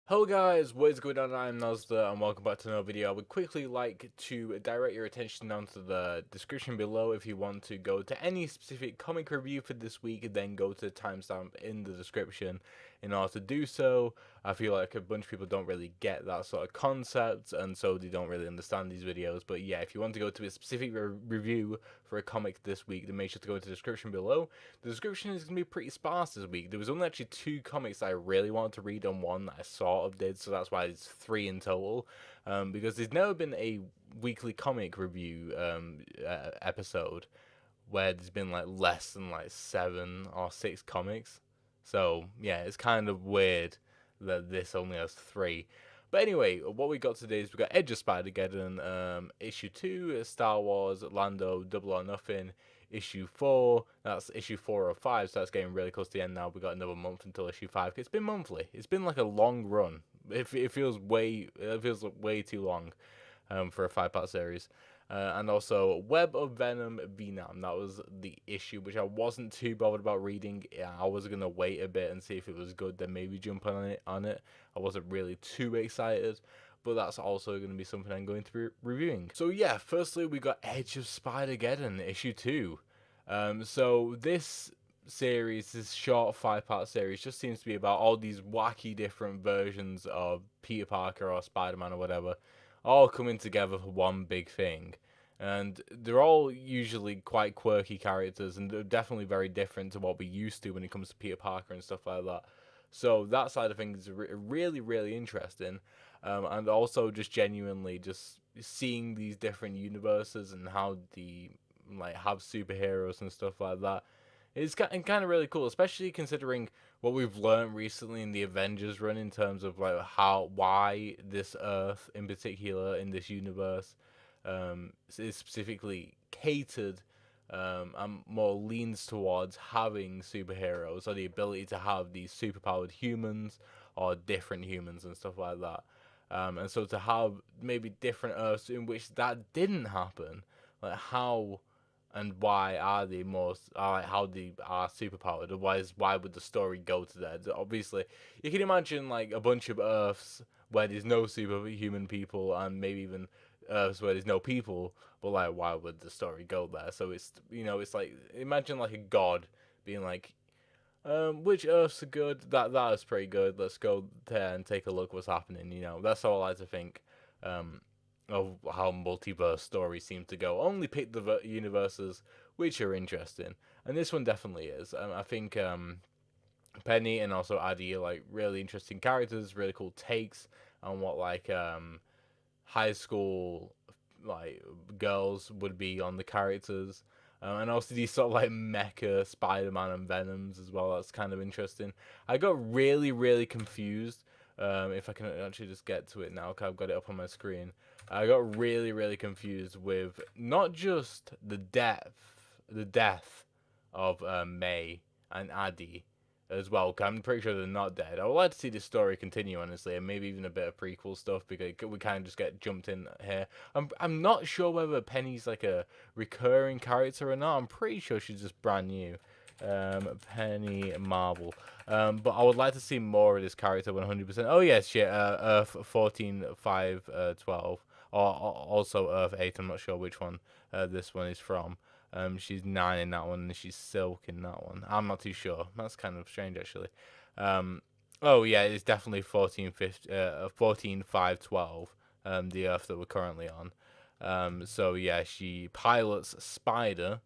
Hello guys, what is going on? I'm Nazda and welcome back to another video. I would quickly like to direct your attention down to the description below if you want to go to any specific comic review for this week, then go to the timestamp in the description in order to do so. I feel like a bunch of people don't really get that sort of concept and so they don't really understand these videos. But yeah, if you want to go to a specific review for a comic this week, then make sure to go to the description below. The description is going to be pretty sparse this week. There was only actually 2 comics I really wanted to read and one that I sort of did, so that's why it's 3 in total. Because there's never been a weekly comic review episode where there's been like less than like 7 or 6 comics. So yeah, it's kind of weird that this only has 3. But anyway, what we got today is we got Edge of Spider-Geddon, issue 2, Star Wars, Lando, Double or Nothing, issue 4. That's issue 4 of 5, so that's getting really close to the end now. We got another month until issue 5. It's been monthly. It's been like a long run. It feels way too long for a 5-part series. And also Web of Venom Venom. That was the issue, which I wasn't too bothered about reading. I was gonna wait a bit and see if it was good, then maybe jump on it. I wasn't really too excited, but that's also going to be something I'm going to be reviewing. So yeah, firstly we got Edge of Spider-Geddon issue 2. So this series, this short 5-part series, just seems to be about all these wacky different versions of Peter Parker or Spider-Man or whatever, all coming together for one big thing. And they're all usually quite quirky characters, and they're definitely very different to what we used to when it comes to Peter Parker and stuff like that. So that side of things is really, really interesting, and also just genuinely just seeing these different universes and how the like have superheroes and stuff like that. It's kind of really cool, especially considering what we've learned recently in the Avengers run in terms of like why this Earth in particular in this universe is specifically catered and more leans towards having superheroes or the ability to have these superpowered humans or different humans and stuff like that. And so to have maybe different Earths in which that didn't happen, like how and why are they most how they are superpowered? Otherwise, why would the story go to that? Obviously, you can imagine like a bunch of Earths where there's no superhuman people, and maybe even Earths where there's no people. But like, why would the story go there? So it's it's like imagine like a god being like, which Earths are good? That is pretty good. Let's go there and take a look what's happening. That's all I like to think. Um, of how multiverse stories seem to go. Only pick the universes which are interesting, and this one definitely is. I think Penny and also Addie are like really interesting characters, really cool takes on what like high school like girls would be on the characters. And also these sort of like mecha Spider-Man and Venoms as well. That's kind of interesting. I got really, really confused. If I can actually just get to it now, because I've got it up on my screen. I got really, really confused with not just the death of May and Addie as well. Cause I'm pretty sure they're not dead. I would like to see this story continue, honestly, and maybe even a bit of prequel stuff because we kind of just get jumped in here. I'm not sure whether Penny's like a recurring character or not. I'm pretty sure she's just brand new. Penny Marvel. But I would like to see more of this character 100%. Oh yes, yeah, Earth 14, 5, 12. Or also Earth 8, I'm not sure which one this one is from. She's 9 in that one, and she's Silk in that one. I'm not too sure. That's kind of strange, actually. Oh, yeah, it's definitely 14, 14 5, 12, the Earth that we're currently on. So, yeah, she pilots Spider,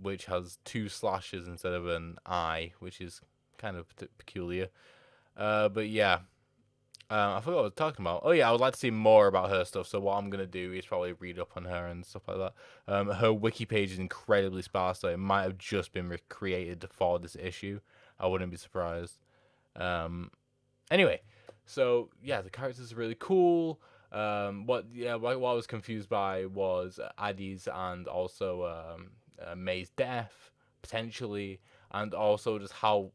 which has 2 slashes instead of an eye, which is kind of peculiar. But, yeah. I forgot what I was talking about. Oh yeah, I would like to see more about her stuff. So what I'm gonna do is probably read up on her and stuff like that. Her wiki page is incredibly sparse, so it might have just been recreated for this issue. I wouldn't be surprised. Anyway, so yeah, the characters are really cool. What I was confused by was Addie's and also May's death potentially, and also just how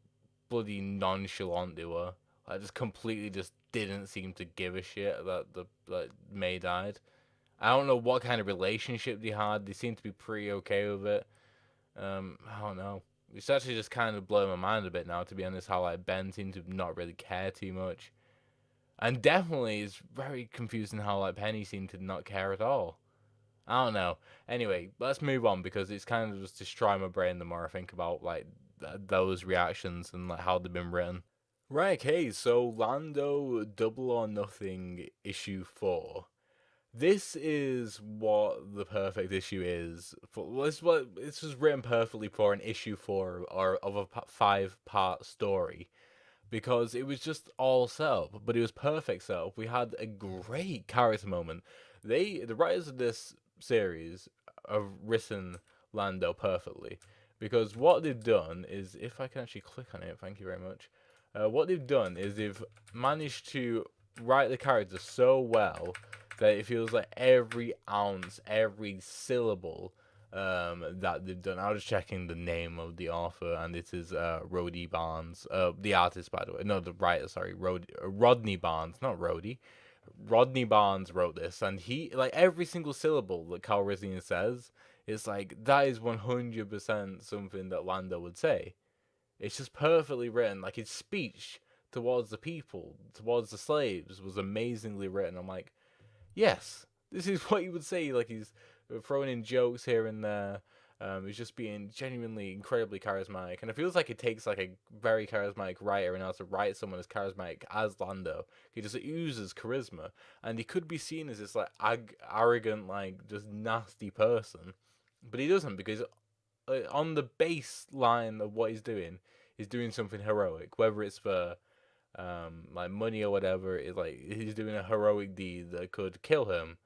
bloody nonchalant they were. I just completely just didn't seem to give a shit that May died. I don't know what kind of relationship they had. They seemed to be pretty okay with it. I don't know. It's actually just kind of blowing my mind a bit now, to be honest. How like Ben seemed to not really care too much. And definitely it's very confusing how like Penny seemed to not care at all. I don't know. Anyway, let's move on because it's kind of just destroy my brain the more I think about like those reactions and like how they've been written. Right, okay, so Lando Double or Nothing issue 4. This is what the perfect issue is. This was written perfectly for an issue 4 or of a 5-part story because it was just all set up, but it was perfect set up. We had a great character moment. The writers of this series have written Lando perfectly because what they've done is, if I can actually click on it, thank you very much. What they've done is they've managed to write the character so well that it feels like every ounce, every syllable that they've done. I was checking the name of the author, and it is Rodney Barnes. The artist, by the way. No, the writer, sorry. Rodney Barnes, not Rhodey. Rodney Barnes wrote this, and he, like, every single syllable that Cal Risian says, is like, that is 100% something that Lando would say. It's just perfectly written. Like, his speech towards the people, towards the slaves, was amazingly written. I'm like, yes, this is what you would say. Like, he's throwing in jokes here and there. He's just being genuinely incredibly charismatic, and it feels like it takes like a very charismatic writer in order to write someone as charismatic as Lando. He just oozes charisma, and he could be seen as this like arrogant, like just nasty person, but he doesn't, because on the baseline of what he's doing something heroic, whether it's for like money or whatever. It's like he's doing a heroic deed that could kill him,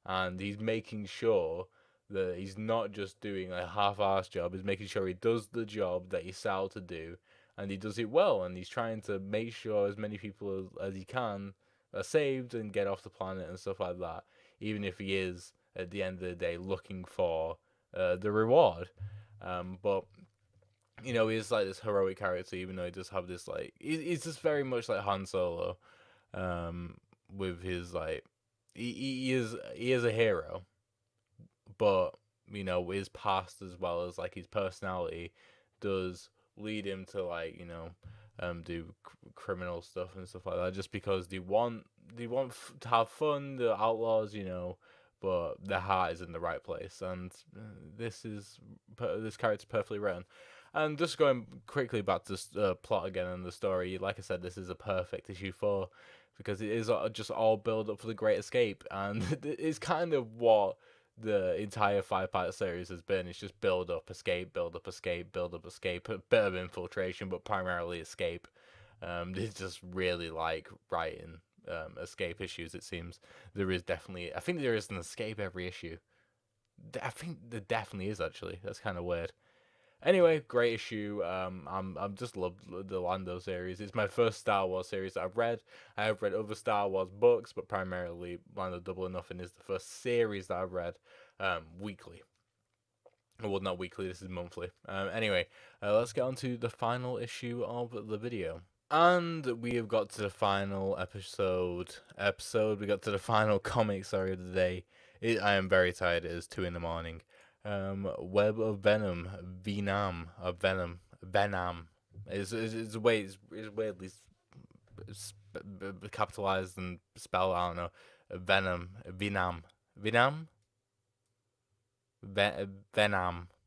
and he's making sure that he's not just doing a half-assed job. He's making sure he does the job that he's set out to do, and he does it well. And he's trying to make sure as many people as he can are saved and get off the planet and stuff like that. Even if he is at the end of the day looking for the reward, but you know, he's like this heroic character, even though he does have this like he's just very much like Han Solo, with his like he is a hero, but you know his past as well as like his personality does lead him to like do criminal stuff and stuff like that, just because they want to have fun, the outlaws, but their heart is in the right place, and this character's perfectly written. And just going quickly back to the plot again and the story, like I said, this is a perfect issue 4 because it is just all build up for the Great Escape, and it's kind of what the entire 5-part series has been. It's just build up, escape, build up, escape, build up, escape, a bit of infiltration, but primarily escape. They just really like writing escape issues. It seems I think there is an escape every issue. I think there definitely is, actually. That's kind of weird. Anyway, great issue. I'm just love the Lando series. It's my first Star Wars series that I've read. I have read other Star Wars books, but primarily Lando Double or Nothing is the first series that I've read weekly. Well, not weekly. This is monthly. Anyway, let's get on to the final issue of the video. And we have got to the final episode. We got to the final comic, sorry, of the day. I am very tired. It is 2 in the morning. Web of Venom, Venom. It's weirdly capitalized and spelled. I don't know. Venom.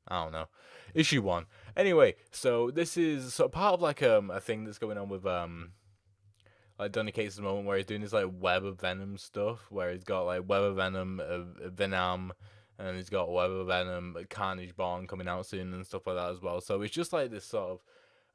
I don't know. Issue 1. Anyway, so this is part of like a thing that's going on with like Donny Cates' moment where he's doing this like Web of Venom stuff, where he's got like Web of Venom, Venom, and he's got Web of Venom, Carnage Born coming out soon and stuff like that as well. So it's just like this sort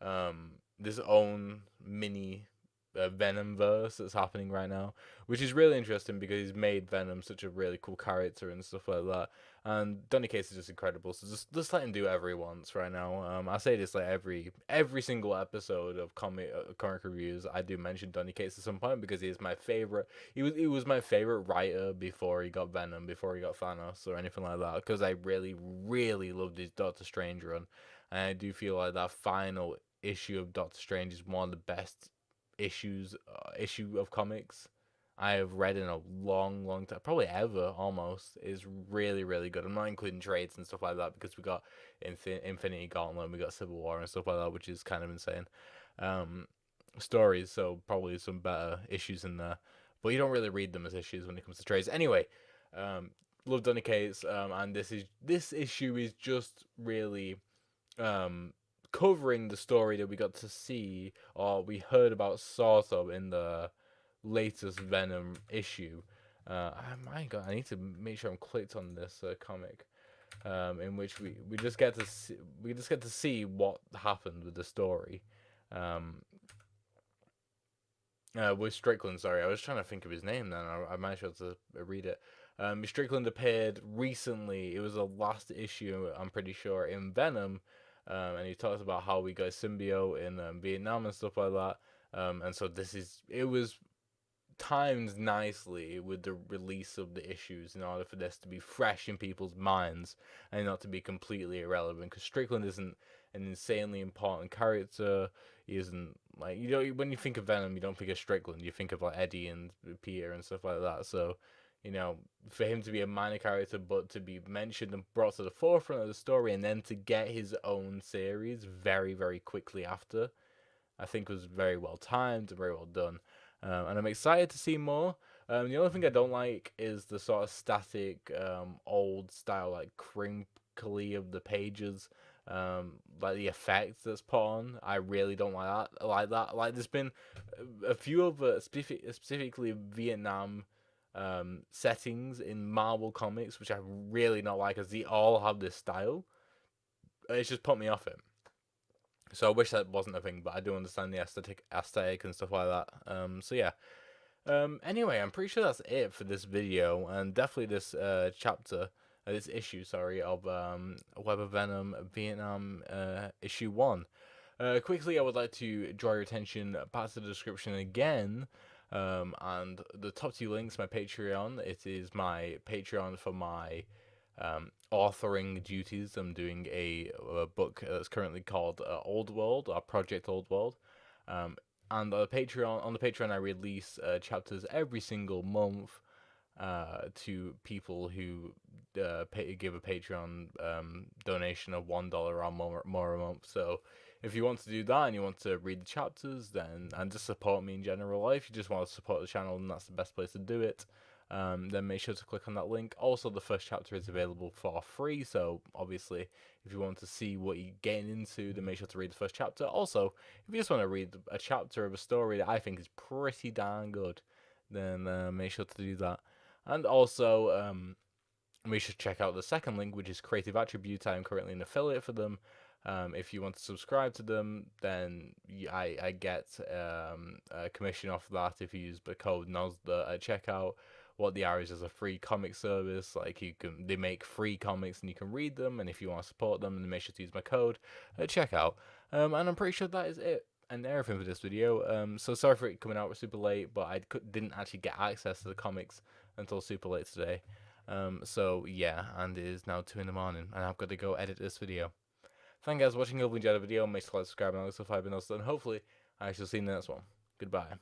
of this own mini Venom verse that's happening right now, which is really interesting because he's made Venom such a really cool character and stuff like that. And Donny Cates is just incredible. So just let him do whatever he wants right now. I say this like every single episode of comic reviews. I do mention Donny Cates at some point because he is my favorite. He was my favorite writer before he got Venom, before he got Thanos or anything like that. Because I really loved his Doctor Strange run, and I do feel like that final issue of Doctor Strange is one of the best issue of comics I have read in a long time, probably ever. Almost is really good. I'm not including trades and stuff like that because we got Infinity Gauntlet, we got Civil War and stuff like that, which is kind of insane. stories, so probably some better issues in there. But you don't really read them as issues when it comes to trades. Anyway, um, love Donny Cates, and this issue is just really um, covering the story that we got to see or we heard about sort of in the latest Venom issue. My God, I need to make sure I'm clicked on this comic, in which we just get to see what happened with the story. Um, with Strickland, sorry, I was trying to think of his name then. I managed to read it. Strickland appeared recently. It was the last issue, I'm pretty sure, in Venom, and he talks about how we got symbiote in Vietnam and stuff like that. And so it was timed nicely with the release of the issues in order for this to be fresh in people's minds and not to be completely irrelevant. Because Strickland isn't an insanely important character. He isn't like when you think of Venom, you don't think of Strickland. You think of like Eddie and Peter and stuff like that. So, for him to be a minor character but to be mentioned and brought to the forefront of the story and then to get his own series very, very quickly after, I think was very well timed and very well done. And I'm excited to see more. The only thing I don't like is the sort of static, old style, like crinkly of the pages, like the effect that's put on. I really don't like that. Like there's been a few of specifically Vietnam settings in Marvel comics, which I really not like, as they all have this style. It's just put me off it. So I wish that wasn't a thing, but I do understand the aesthetic and stuff like that. So yeah. Anyway, I'm pretty sure that's it for this video, and definitely this this issue, sorry, of Web of Venom Vietnam issue 1. Quickly, I would like to draw your attention back to the description again. And the top 2 links, my Patreon. It is my Patreon for my authoring duties. I'm doing a book that's currently called Old World, or Project Old World. And on the Patreon, I release chapters every single month to people who give a Patreon donation of $1 or more a month. So if you want to do that and you want to read the chapters, and just support me in general, or if you just want to support the channel, then that's the best place to do it. Then make sure to click on that link. Also, the first chapter is available for free, so obviously, if you want to see what you're getting into, then make sure to read the first chapter. Also, if you just want to read a chapter of a story that I think is pretty darn good, then make sure to do that. And also, make sure to check out the second link, which is Creative Attribute. I am currently an affiliate for them. If you want to subscribe to them, then I get a commission off that if you use the code NOSDA at checkout. What they are is a free comic service. Like they make free comics and you can read them. And if you want to support them, then make sure to use my code at checkout. And I'm pretty sure that is it and everything for this video. So sorry for it coming out super late, but I didn't actually get access to the comics until super late today. So yeah, and it is now 2 in the morning, and I've got to go edit this video. Thank you guys for watching. Hope you enjoyed the video. Make sure to like, subscribe, and also 5 minutes, and hopefully I shall see you in the next one. Goodbye.